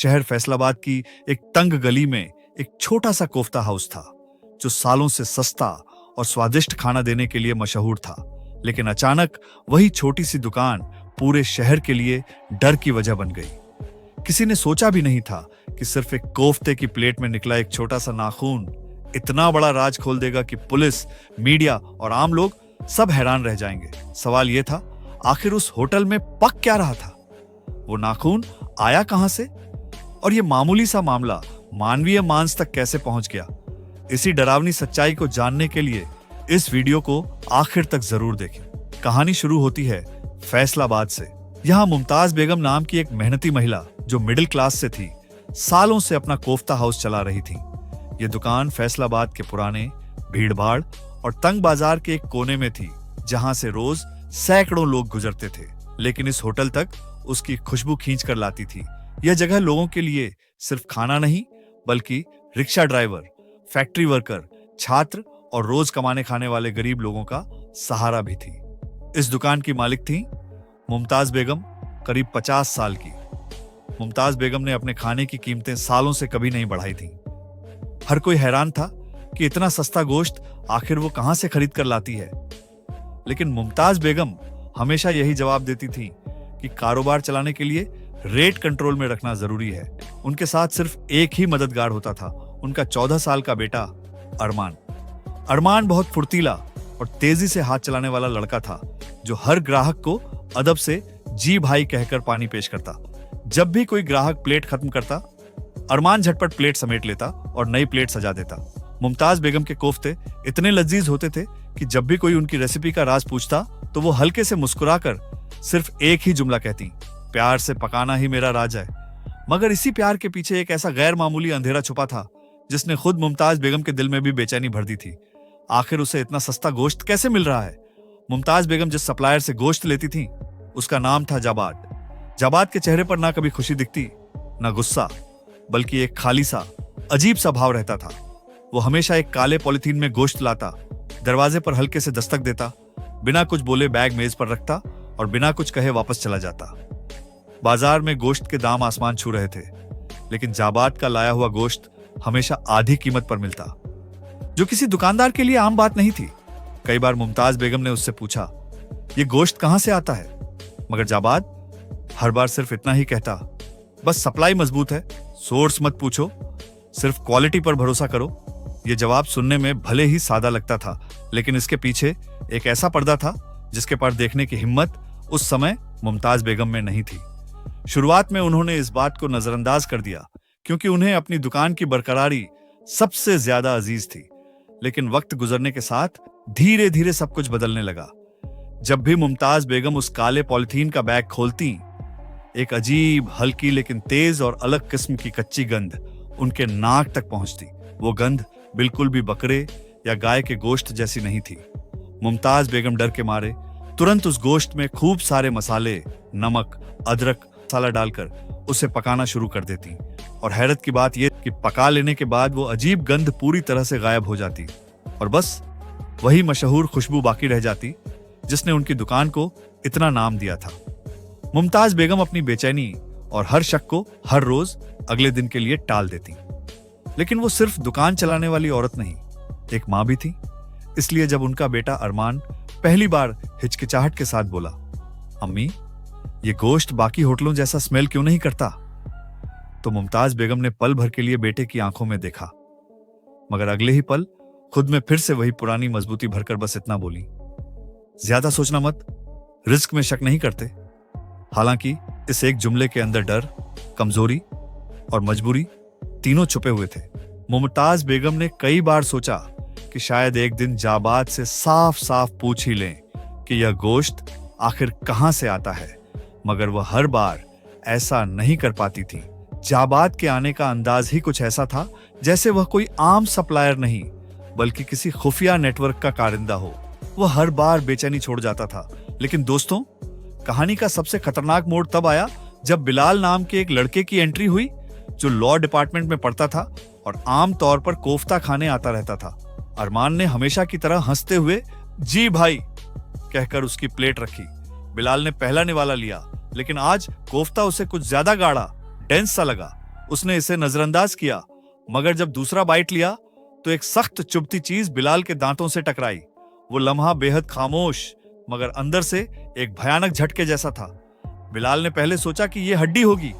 शहर फैसलाबाद की एक तंग गली में एक छोटा सा कोफ्ता हाउस था जो सालों से सस्ता और स्वादिष्ट खाना देने के लिए मशहूर था। लेकिन अचानक वही छोटी सी दुकान पूरे शहर के लिए डर की वजह बन गई। किसी ने सोचा भी नहीं था कि सिर्फ एक कोफ्ते की प्लेट में निकला एक छोटा सा नाखून इतना बड़ा राज खोल देगा कि पुलिस, मीडिया और आम लोग सब हैरान रह जाएंगे। सवाल यह था, आखिर उस होटल में पक क्या रहा था? वो नाखून आया कहां से? और ये मामूली सा मामला मानवीय मांस तक कैसे पहुंच गया? इसी डरावनी सच्चाई को जानने के लिए इस वीडियो को आखिर तक जरूर देखें। कहानी शुरू होती है फैसलाबाद से। यहाँ मुमताज बेगम नाम की एक मेहनती महिला जो मिडिल क्लास से थी, सालों से अपना कोफ्ता हाउस चला रही थी। ये दुकान फैसलाबाद के पुराने, भीड़भाड़ और तंग बाजार के एक कोने में थी, जहां से रोज सैकड़ों लोग गुजरते थे। लेकिन इस होटल तक उसकी खुशबू खींच कर लाती थी। यह जगह लोगों के लिए सिर्फ खाना नहीं, बल्कि रिक्शा ड्राइवर, फैक्ट्री वर्कर, छात्र और रोज कमाने खाने वाले गरीब लोगों का सहारा भी थी। इस दुकान की मालिक थी मुमताज बेगम, करीब 50 साल की। मुमताज बेगम ने अपने खाने की कीमतें सालों से कभी नहीं बढ़ाई थी। हर कोई हैरान था कि इतना सस्ता गोश्त आखिर वो कहां से खरीद कर लाती है। लेकिन मुमताज बेगम हमेशा यही जवाब देती थी कि कारोबार चलाने के लिए रेट कंट्रोल में रखना जरूरी है। उनके साथ सिर्फ एक ही मददगार होता था, उनका 14 साल का बेटा अरमान। अरमान बहुत फुर्तीला और तेजी से हाथ चलाने वाला लड़का था, जो हर ग्राहक को अदब से जी भाई कहकर पानी पेश करता। जब भी कोई ग्राहक प्लेट खत्म करता, अरमान झटपट प्लेट समेट लेता और नई प्लेट सजा देता। मुमताज बेगम के कोफ्ते इतने लजीज होते थे कि जब भी कोई उनकी रेसिपी का राज पूछता तो वो हल्के से मुस्कुराकर सिर्फ एक ही जुमला कहती, प्यार से पकाना ही मेरा राज है। मगर इसी प्यार के पीछे एक ऐसा गैर मामूली अंधेरा छुपा था जिसने खुद मुमताज बेगम के दिल में भी बेचैनी भर दी थी। आखिर उसे इतना सस्ता गोश्त कैसे मिल रहा है? मुमताज बेगम जिस सप्लायर से गोश्त लेती थी, उसका नाम था जाबाद। जाबाद के चेहरे पर ना कभी खुशी दिखती, ना गुस्सा, बल्कि एक खाली सा, अजीब सा भाव रहता था। वो हमेशा एक काले पॉलिथीन में गोश्त लाता, दरवाजे पर हल्के से दस्तक देता, बिना कुछ बोले बैग मेज पर रखता और बिना कुछ कहे वापस चला जाता। बाजार में गोश्त के दाम आसमान छू रहे थे, लेकिन जाबाद का लाया हुआ गोश्त हमेशा आधी कीमत पर मिलता, जो किसी दुकानदार के लिए आम बात नहीं थी। कई बार मुमताज बेगम ने उससे पूछा, ये गोश्त कहां से आता है? मगर जाबाद हर बार सिर्फ इतना ही कहता, बस सप्लाई मजबूत है, सोर्स मत पूछो, सिर्फ क्वालिटी पर भरोसा करो। यह जवाब सुनने में भले ही सादा लगता था, लेकिन इसके पीछे एक ऐसा पर्दा था जिसके पार देखने की हिम्मत उस समय मुमताज बेगम में नहीं थी। शुरुआत में उन्होंने इस बात को नजरअंदाज कर दिया क्योंकि उन्हें अपनी दुकान की बरकरारी सबसे ज्यादा अजीज थी। लेकिन वक्त गुजरने के साथ धीरे धीरे सब कुछ बदलने लगा। जब भी मुमताज बेगम उस काले पॉलिथीन का बैग खोलती, एक अजीब, हल्की लेकिन तेज और अलग किस्म की कच्ची गंध उनके नाक तक पहुंचती। वो गंध बिल्कुल भी बकरे या गाय के गोश्त जैसी नहीं थी। मुमताज बेगम डर के मारे तुरंत उस गोश्त में खूब सारे मसाले, नमक, अदरक, मसाला डालकर उसे पकाना शुरू कर देती। और हैरत की बात यह कि पका लेने के बाद वो अजीब गंध पूरी तरह से गायब हो जाती और बस वही मशहूर खुशबू बाकी रह जाती जिसने उनकी दुकान को इतना नाम दिया था। मुमताज बेगम अपनी बेचैनी और हर शक को हर रोज अगले दिन के लिए टाल देती। लेकिन वो सिर्फ दुकान चलाने वाली औरत नहीं, एक माँ भी थी। इसलिए जब उनका बेटा अरमान पहली बार हिचकिचाहट के साथ बोला, अम्मी, ये गोश्त बाकी होटलों जैसा स्मेल क्यों नहीं करता? तो मुमताज बेगम ने पल भर के लिए बेटे की आंखों में देखा, मगर अगले ही पल खुद में फिर से वही पुरानी मजबूती भरकर बस इतना बोली, ज्यादा सोचना मत, रिस्क में शक नहीं करते। हालांकि इस एक जुमले के अंदर डर, कमजोरी और मजबूरी तीनों छुपे हुए थे। मुमताज बेगम ने कई बार सोचा कि शायद एक दिन जाबाद से साफ साफ पूछ ही लें कि यह गोश्त आखिर कहां से आता है, मगर वह हर बार ऐसा नहीं कर पाती थी। जाबाद के आने का अंदाज ही कुछ ऐसा था जैसे वह कोई आम सप्लायर नहीं, बल्कि किसी खुफिया नेटवर्क का कारिंदा हो। वह हर बार बेचैनी छोड़ जाता था। लेकिन दोस्तों, कहानी का सबसे खतरनाक मोड़ तब आया जब बिलाल नाम के एक लड़के की एंट्री हुई, जो लॉ डिपार्टमेंट में पढ़ता था और आम तौर पर कोफ्ता खाने आता रहता था। अरमान ने हमेशा की तरह हंसते हुए जी भाई कहकर उसकी प्लेट रखी। बिलाल ने पहला निवाला लिया, लेकिन आज कोफ्ता उसे कुछ ज्यादा गाढ़ा, डेंस सा लगा। उसने इसे नजरअंदाज किया, मगर जब दूसरा बाइट लिया तो एक सख्त चुभती चीज बिलाल के दांतों से टकराई। वो लम्हा बेहद खामोश मगर अंदर से एक भयानक झटके जैसा था। बिलाल ने पहले सोचा कि यह हड्डी होगी,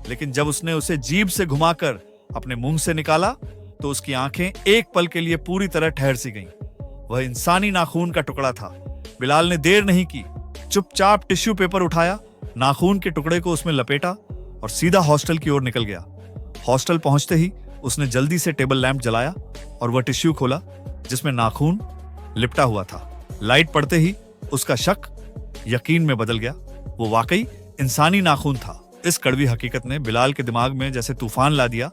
लेकिन जब उसने उसे जीभ से घुमाकर अपने मुंह से निकाला तो उसकी आंखें एक पल के लिए पूरी तरह ठहर सी गईं। वह इंसानी नाखून का टुकड़ा था। बिलाल ने देर नहीं की, चुपचाप टिश्यू पेपर उठाया, नाखून के टुकड़े को उसमें लपेटा और सीधा हॉस्टल की ओर निकल गया। हॉस्टल पहुंचते ही उसने जल्दी से टेबल लैंप जलाया और वह टिश्यू खोला जिसमें नाखून लिपटा हुआ था। लाइट पड़ते ही उसका शक यकीन में बदल गया। वो वाकई इंसानी नाखून था। इस कड़वी हकीकत ने बिलाल के दिमाग में जैसे तूफान ला दिया।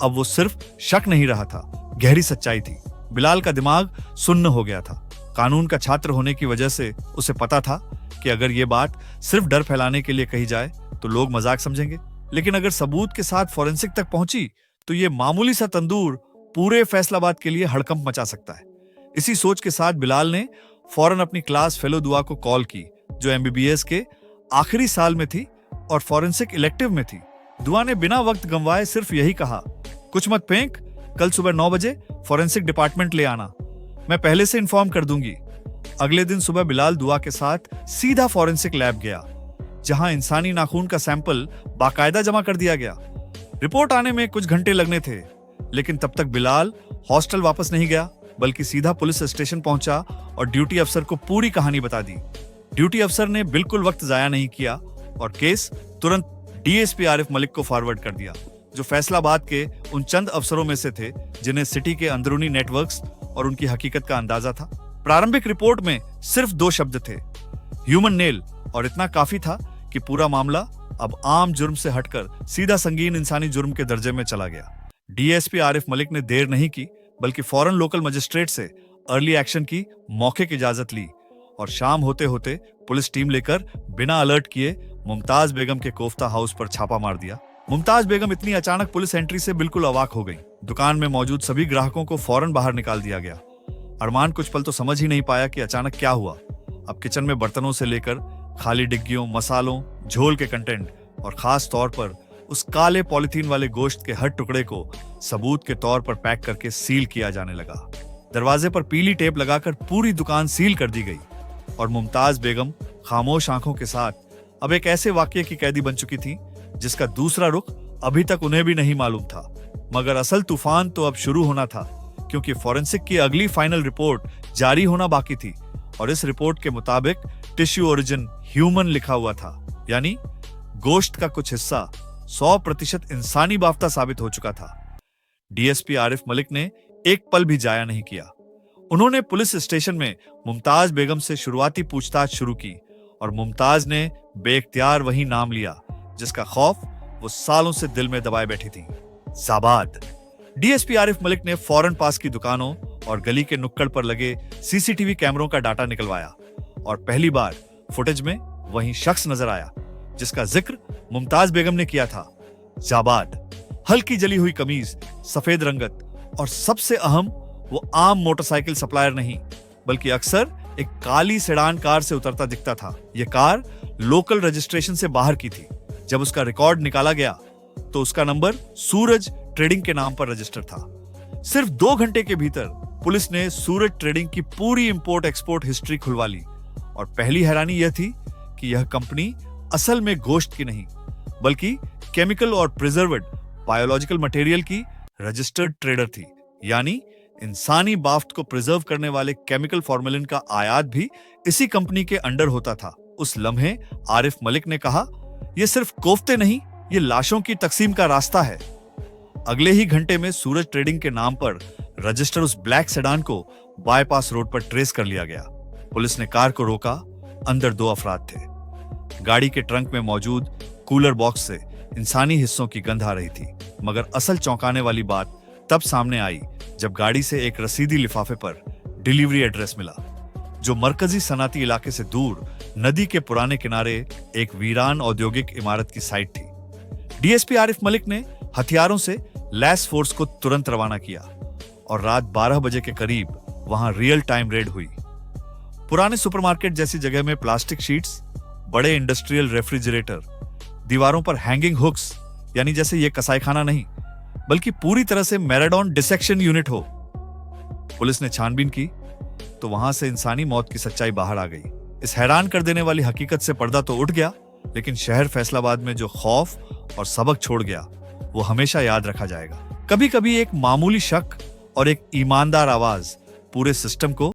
अब वो सिर्फ शक नहीं रहा था, गहरी सच्चाई थी। बिलाल का दिमाग सुन्न हो गया था। कानून का छात्र होने की वजह से उसे पता था कि अगर ये बात सिर्फ डर फैलाने के लिए कही जाए तो लोग मजाक समझेंगे, लेकिन अगर सबूत के साथ फॉरेंसिक तक पहुंची तो ये मामूली सा तंदूर पूरे फैसलाबाद के लिए हड़कंप मचा सकता है। इसी सोच के साथ बिलाल ने फौरन अपनी क्लास फेलो दुआ को कॉल की, जो एमबीबीएस के आखिरी साल में थी और फॉरेंसिक इलेक्टिव में थी। दुआ ने बिना वक्त गंवाए सिर्फ यही कहा, कुछ मत फेंक, कल सुबह 9 बजे फॉरेंसिक डिपार्टमेंट ले आना, मैं पहले से इन्फॉर्म कर दूंगी। अगले दिन सुबह बिलाल दुआ के साथ सीधा फॉरेंसिक लैब गया, जहां इंसानी नाखून का सैंपल बाकायदा जमा कर दिया गया। रिपोर्ट आने में कुछ घंटे लगने थे, लेकिन तब तक बिलाल हॉस्टल वापस नहीं गया, बल्कि सीधा पुलिस स्टेशन पहुंचा और ड्यूटी अफसर को पूरी कहानी बता दी। ड्यूटी अफसर ने बिल्कुल वक्त जाया नहीं किया और केस तुरंत डीएसपी आरिफ मलिक को फॉरवर्ड कर दिया, जो फैसलाबाद के उन चंद अफसरों में से थे जिन्हें सिटी के अंदरूनी नेटवर्क्स और उनकी हकीकत का अंदाजा था। प्रारंभिक रिपोर्ट में सिर्फ 2 शब्द थे, ह्यूमन नेल, और इतना काफी था कि पूरा मामला अब आम जुर्म से हटकर सीधा संगीन इंसानी जुर्म के दर्जे में चला गया। डीएसपी आरिफ मलिक ने देर नहीं की, बल्कि फौरन लोकल मजिस्ट्रेट से अर्ली एक्शन की मौके की इजाजत ली और शाम होते होते पुलिस टीम लेकर बिना अलर्ट किए मुमताज बेगम के कोफ्ता हाउस पर छापा मार दिया। मुमताज बेगम इतनी अचानक पुलिस एंट्री से बिल्कुल अवाक हो गई। दुकान में मौजूद सभी ग्राहकों को फौरन बाहर निकाल दिया गया। अरमान कुछ पल तो समझ ही नहीं पाया कि अचानक क्या हुआ। अब किचन में बर्तनों से लेकर खाली डिग्गियों, मसालों, झोल के कंटेंट और खास तौर पर उस काले पॉलिथीन वाले गोश्त के हर टुकड़े को सबूत के तौर पर पैक करके सील किया जाने लगा। दरवाजे पर पीली टेप लगाकर पूरी दुकान सील कर दी गई और मुमताज बेगम खामोश आंखों के साथ अब एक ऐसे वाकये की कैदी बन चुकी थी जिसका दूसरा रुख अभी तक उन्हें भी नहीं मालूम था। मगर असल तूफान तो अब शुरू होना था, क्योंकि फॉरेंसिक की अगली फाइनल रिपोर्ट जारी होना बाकी थी और इस रिपोर्ट के मुताबिक टिश्यू ओरिजिन ह्यूमन लिखा हुआ था, यानी गोश्त का कुछ हिस्सा 100% इंसानी बाफ्ता साबित हो चुका था। डीएसपी आरिफ मलिक ने एक पल भी जाया नहीं किया। उन्होंने पुलिस स्टेशन में मुमताज बेगम से शुरुआती पूछताछ शुरू की और मुमताज ने बेख्तियार वही नाम लिया जिसका खौफ वो सालों से दिल में दबाए बैठी थी, जाबाद। डीएसपी आरिफ मलिक ने फौरन पास की दुकानों और गली के नुक्कड़ पर लगे सीसीटीवी कैमरों का डाटा निकलवाया और पहली बार फुटेज में वही शख्स नजर आया जिसका जिक्र मुमताज बेगम ने किया था, जाबाद। हल्की जली हुई कमीज, सफेद रंगत और सबसे अहम, वो आम मोटरसाइकिल सप्लायर नहीं बल्कि अक्सर एक काली सेडान कार से उतरता दिखता था। यह कार लोकल रजिस्ट्रेशन से बाहर की थी। जब उसका रिकॉर्ड निकाला गया तो उसका नंबर सूरज ट्रेडिंग के नाम पर रजिस्टर था। सिर्फ 2 घंटे के भीतर पुलिस ने सूरज ट्रेडिंग की पूरी इंपोर्ट एक्सपोर्ट हिस्ट्री खुलवा ली और पहली हैरानी यह थी कि यह कंपनी असल में गोश्त की नहीं बल्कि केमिकल और प्रिजर्वेड बायोलॉजिकल मटेरियल की रजिस्टर्ड ट्रेडर थी, यानी इंसानी बाफ्ट को प्रिजर्व करने वाले केमिकल फॉर्मेलिन का आयात भी इसी कंपनी के अंडर होता था। उस लम्हे आरिफ मलिक ने कहा, यह सिर्फ कोफ्ते नहीं, यह लाशों की तकसीम का रास्ता है। अगले ही घंटे में सूरज ट्रेडिंग के नाम पर रजिस्टर उस ब्लैक सेडान को बाईपास रोड पर ट्रेस कर लिया गया। पुलिस ने कार को रोका। अंदर 2 अफराद थे। गाड़ी के ट्रंक में मौजूद कूलर बॉक्स से इंसानी हिस्सों की गंध आ रही थी, मगर असल चौंकाने वाली बात तब सामने आई जब गाड़ी से एक रसीदी लिफाफे पर डिलीवरी एड्रेस मिला, जो मरकजी सनाती इलाके से दूर नदी के पुराने किनारे एक वीरान औद्योगिक इमारत की साइट थी। डीएसपी आरिफ मलिक ने हथियारों से लैस फोर्स को तुरंत रवाना किया और रात 12 बजे के करीब वहां रियल टाइम रेड हुई। पुराने सुपरमार्केट जैसी जगह में प्लास्टिक शीट्स, बड़े इंडस्ट्रियल रेफ्रिजरेटर, दीवारों पर हैंगिंग हुक्स, यानी जैसे ये कसाईखाना नहीं, बल्कि पूरी तरह से मैराडोन डिसेक्शन यूनिट हो। पुलिस ने छानबीन की तो वहां से इंसानी मौत की सच्चाई बाहर आ गई। इस हैरान कर देने वाली हकीकत से पर्दा तो उठ गया, लेकिन शहर फैसलाबाद में जो खौफ और सबक छोड़ गया वो हमेशा याद रखा जाएगा। कभी कभी एक मामूली शक और एक ईमानदार आवाज पूरे सिस्टम को